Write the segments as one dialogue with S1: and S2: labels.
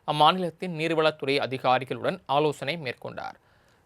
S1: அம்மாநிலத்தின் நீர்வளத்துறை அதிகாரிகளுடன் ஆலோசனை மேற்கொண்டார்.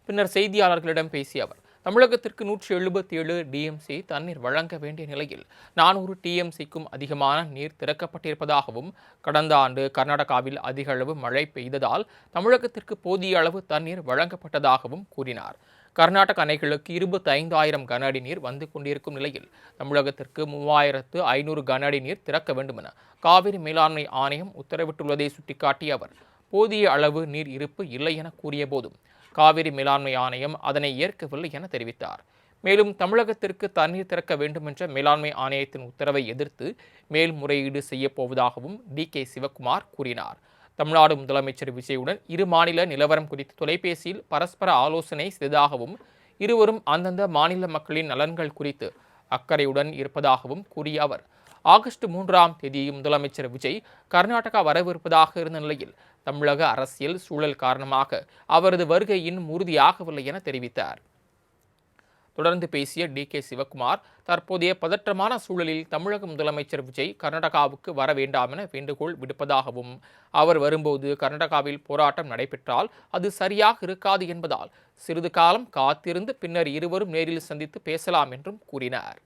S1: பின்னர் செய்தியாளர்களிடம் பேசிய அவர், தமிழகத்திற்கு 177 டிஎம்சி தண்ணீர் வழங்க வேண்டிய நிலையில் 400 டிஎம்சிக்கும் அதிகமான நீர் திறக்கப்பட்டிருப்பதாகவும், கடந்த ஆண்டு கர்நாடகாவில் அதிக அளவு மழை பெய்ததால் தமிழகத்திற்கு போதிய அளவு தண்ணீர் வழங்கப்பட்டதாகவும் கூறினார். கர்நாடக அணைகளுக்கு 25,000 கன அடி நீர் வந்து கொண்டிருக்கும் நிலையில் தமிழகத்திற்கு 3,500 கன அடி நீர் திறக்க வேண்டுமென காவிரி மேலாண்மை ஆணையம் உத்தரவிட்டுள்ளதை சுட்டிக்காட்டிய அவர், போதிய அளவு நீர் இருப்பு இல்லை என கூறிய போதும் காவிரி மேலாண்மை ஆணையம் அதனை ஏற்கவில்லை என தெரிவித்தார். மேலும் தமிழகத்திற்கு தண்ணீர் திறக்க வேண்டுமென்ற மேலாண்மை ஆணையத்தின் உத்தரவை எதிர்த்து மேல்முறையீடு செய்யப்போவதாகவும் டி.கே. சிவக்குமார் கூறினார். தமிழ்நாடு முதலமைச்சர் விஜயுடன் இரு மாநில நிலவரம் குறித்து தொலைபேசியில் பரஸ்பர ஆலோசனை செய்ததாகவும், இருவரும் அந்தந்த மாநில மக்களின் நலன்கள் குறித்து அக்கறையுடன் இருப்பதாகவும் கூறிய அவர், ஆகஸ்ட் 3ஆம் தேதி முதலமைச்சர் விஜய் கர்நாடகா வரவிருப்பதாக இருந்த நிலையில் தமிழக அரசியல் சூழல் காரணமாக அவரது வருகை இன்னும் உறுதியாகவில்லை என தெரிவித்தார். தொடர்ந்து பேசிய டி.கே. சிவக்குமார், தற்போதைய பதற்றமான சூழலில் தமிழக முதலமைச்சர் விஜய் கர்நாடகாவுக்கு வர வேண்டாம் என வேண்டுகோள் விடுப்பதாகவும், அவர் வரும்போது கர்நாடகாவில் போராட்டம் நடைபெற்றால் அது சரியாக இருக்காது என்பதால் சிறிது காலம் காத்திருந்து பின்னர் இருவரும் நேரில் சந்தித்து பேசலாம் என்றும் கூறினார்.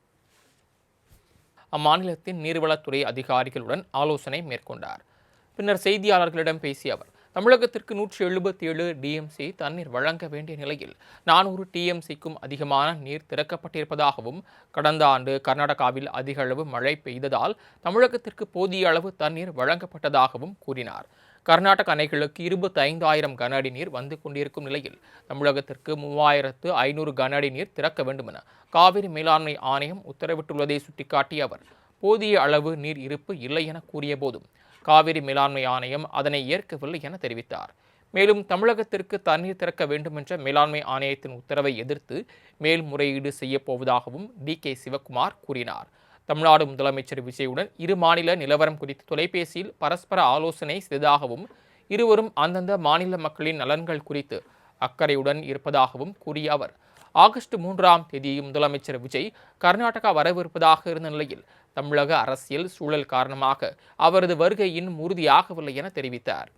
S1: அம்மாநிலத்தின் நீர்வளத்துறை அதிகாரிகளுடன் ஆலோசனை மேற்கொண்டார். பின்னர் செய்தியாளர்களிடம் பேசிய அவர், தமிழகத்திற்கு 177 டிஎம்சி தண்ணீர் வழங்க வேண்டிய நிலையில் 400 டிஎம்சிக்கும் அதிகமான நீர் திறக்கப்பட்டிருப்பதாகவும், கடந்த ஆண்டு கர்நாடகாவில் அதிக அளவு மழை பெய்ததால் தமிழகத்திற்கு போதிய அளவு தண்ணீர் வழங்கப்பட்டதாகவும் கூறினார். கர்நாடக அணைகளுக்கு 25,000 கன அடி நீர் வந்து கொண்டிருக்கும் நிலையில் தமிழகத்திற்கு 3,500 கன அடி நீர் திறக்க வேண்டுமென காவிரி மேலாண்மை ஆணையம் உத்தரவிட்டுள்ளதை சுட்டிக்காட்டிய அவர், போதிய அளவு நீர் இருப்பு இல்லை என கூறிய போதும் காவிரி மேலாண்மை ஆணையம் அதனை ஏற்கவில்லை என தெரிவித்தார். மேலும் தமிழகத்திற்கு தண்ணீர் திறக்க வேண்டுமென்ற மேலாண்மை ஆணையத்தின் உத்தரவை எதிர்த்து மேல்முறையீடு செய்யப்போவதாகவும் டி.கே. சிவக்குமார் கூறினார். தமிழ்நாடு முதலமைச்சர் விஜயுடன் இரு மாநில நிலவரம் குறித்து தொலைபேசியில் பரஸ்பர ஆலோசனை செய்ததாகவும், இருவரும் அந்தந்த மாநில மக்களின் நலன்கள் குறித்து அக்கறையுடன் இருப்பதாகவும் கூறிய அவர், ஆகஸ்ட் 3ஆம் தேதி முதலமைச்சர் விஜய் கர்நாடகா வரவிருப்பதாக இருந்த நிலையில் தமிழக அரசியல் சூழல் காரணமாக அவரது வருகை இன்னும் உறுதியாகவில்லை என தெரிவித்தார்.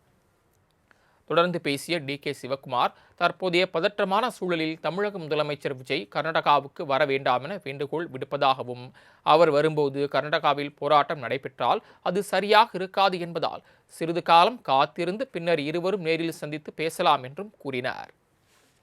S1: தொடர்ந்து பேசிய டி.கே. சிவக்குமார், தற்போதைய பதற்றமான சூழலில் தமிழக முதலமைச்சர் விஜய் கர்நாடகாவுக்கு வர வேண்டாம் என வேண்டுகோள் விடுப்பதாகவும், அவர் வரும்போது கர்நாடகாவில் போராட்டம் நடைபெற்றால் அது சரியாக இருக்காது என்பதால் சிறிது காலம் காத்திருந்து பின்னர் இருவரும் நேரில் சந்தித்து பேசலாம் என்றும் கூறினார்.